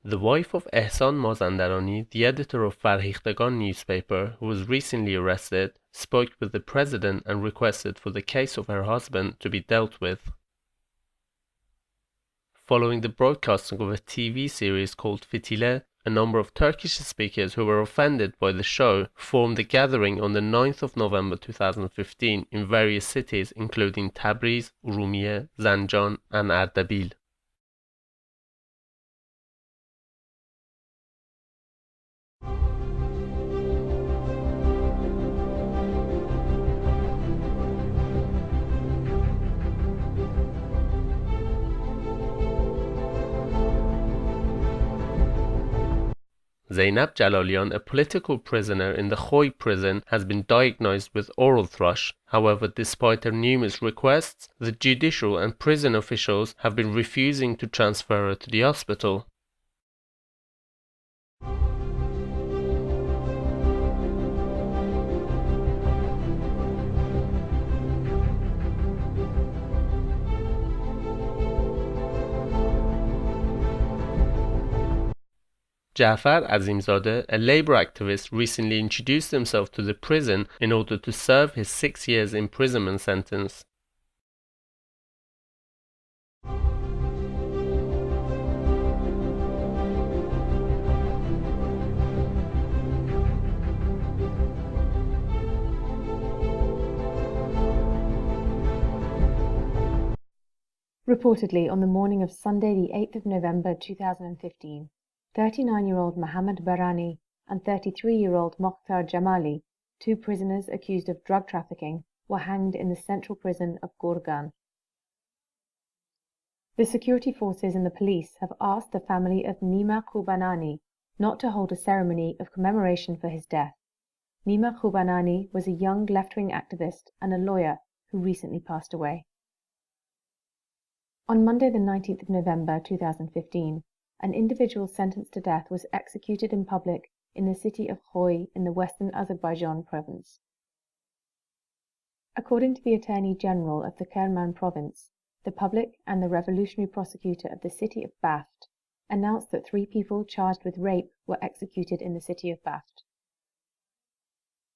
The wife of Ehsan Mazandarani, the editor of Farhikhtegan newspaper, who was recently arrested, spoke with the president and requested for the case of her husband to be dealt with. Following the broadcasting of a TV series called Fitile, a number of Turkish speakers who were offended by the show formed a gathering on the 9th of November 2015 in various cities including Tabriz, Urumiyeh, Zanjan and Ardabil. Zainab Jalalian, a political prisoner in the Khoy prison, has been diagnosed with oral thrush. However, despite her numerous requests, the judicial and prison officials have been refusing to transfer her to the hospital. Jafar Azimzadeh, a labor activist, recently introduced himself to the prison in order to serve his 6 years imprisonment sentence. Reportedly, on the morning of Sunday, the 8th of November 2015, 39-year-old Mohammed Barani and 33-year-old Mokhtar Jamali, two prisoners accused of drug trafficking, were hanged in the central prison of Gorgan. The security forces and the police have asked the family of Nima Kubanani not to hold a ceremony of commemoration for his death. Nima Kubanani was a young left-wing activist and a lawyer who recently passed away. On Monday the 19th of November 2015, an individual sentenced to death was executed in public in the city of Khoy in the western Azerbaijan province. According to the Attorney General of the Kerman province, the public and the revolutionary prosecutor of the city of Baft announced that 3 people charged with rape were executed in the city of Baft.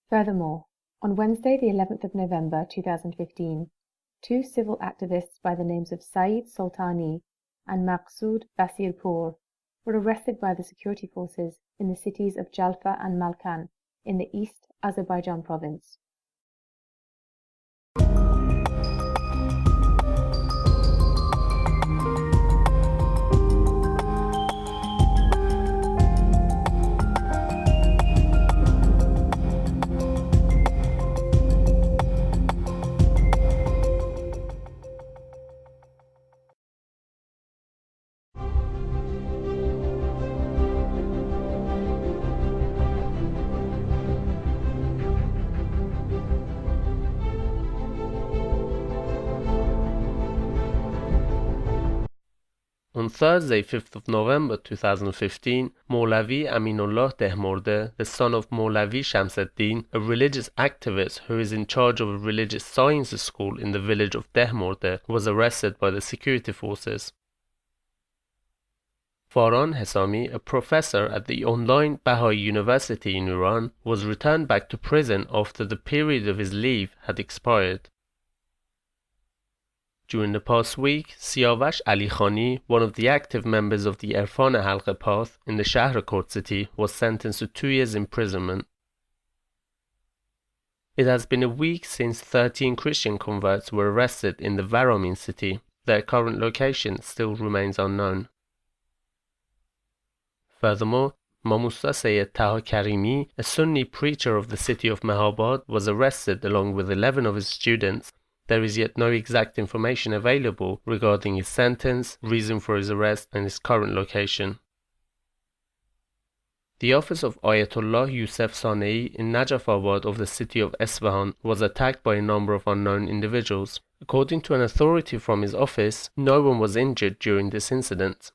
Furthermore, on Wednesday the 11th of November 2015, 2 civil activists by the names of Saeed Soltani and Maqsood Basirpour were arrested by the security forces in the cities of Jalfa and Malkan in the East Azerbaijan province. On Thursday, 5th of November 2015, Maulavi Aminullah Dehmorde, the son of Maulavi Shamseddin, a religious activist who is in charge of a religious sciences school in the village of Dehmorde, was arrested by the security forces. Faran Hesami, a professor at the online Baha'i University in Iran, was returned back to prison after the period of his leave had expired. During the past week, Siavash Ali Khani, one of the active members of the Irfan Halqa path in the Shahrikot city, was sentenced to 2 years imprisonment. It has been a week since 13 Christian converts were arrested in the Varamin city. Their current location still remains unknown. Furthermore, Mamusta Sayyed Taha Karimi, a Sunni preacher of the city of Mehabad, was arrested along with 11 of his students. There is yet no exact information available regarding his sentence, reason for his arrest, and his current location. The office of Ayatollah Yusuf Sanei in Najafabad of the city of Esfahan was attacked by a number of unknown individuals. According to an authority from his office, no one was injured during this incident.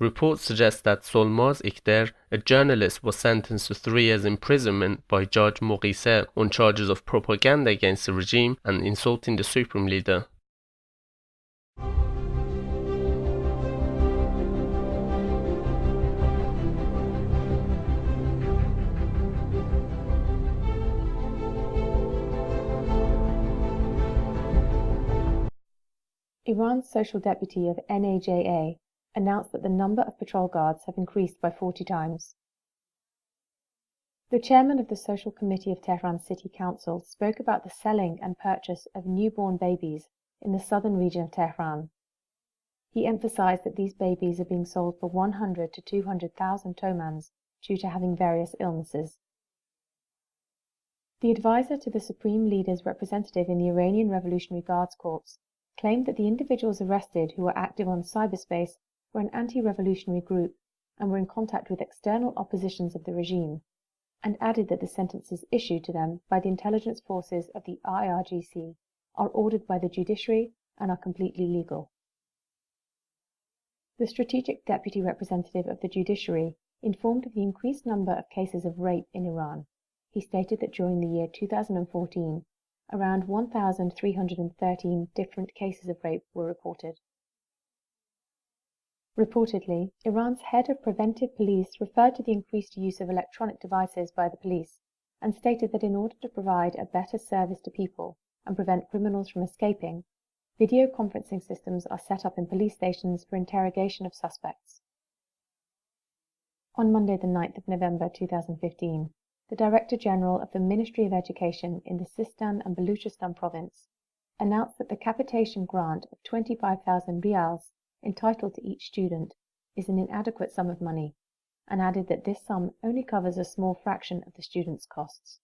Reports suggest that Solmaz Ikhter, a journalist, was sentenced to 3 years imprisonment by Judge Moghise on charges of propaganda against the regime and insulting the supreme leader. Iran's Social Deputy of NAJA announced that the number of patrol guards have increased by 40 times. The chairman of the Social Committee of Tehran City Council spoke about the selling and purchase of newborn babies in the southern region of Tehran. He emphasized that these babies are being sold for 100 to 200,000 tomans due to having various illnesses. The advisor to the Supreme Leader's representative in the Iranian Revolutionary Guards Corps claimed that the individuals arrested who were active on cyberspace were an anti-revolutionary group and were in contact with external oppositions of the regime, and added that the sentences issued to them by the intelligence forces of the IRGC are ordered by the judiciary and are completely legal. The strategic deputy representative of the judiciary informed of the increased number of cases of rape in Iran. He stated that during the year 2014, around 1,313 different cases of rape were reported. Reportedly, Iran's head of preventive police referred to the increased use of electronic devices by the police and stated that in order to provide a better service to people and prevent criminals from escaping, video conferencing systems are set up in police stations for interrogation of suspects. On Monday, the 9th of November 2015, the Director General of the Ministry of Education in the Sistan and Baluchistan province announced that the capitation grant of 25,000 rials entitled to each student is an inadequate sum of money, and added that this sum only covers a small fraction of the students' costs.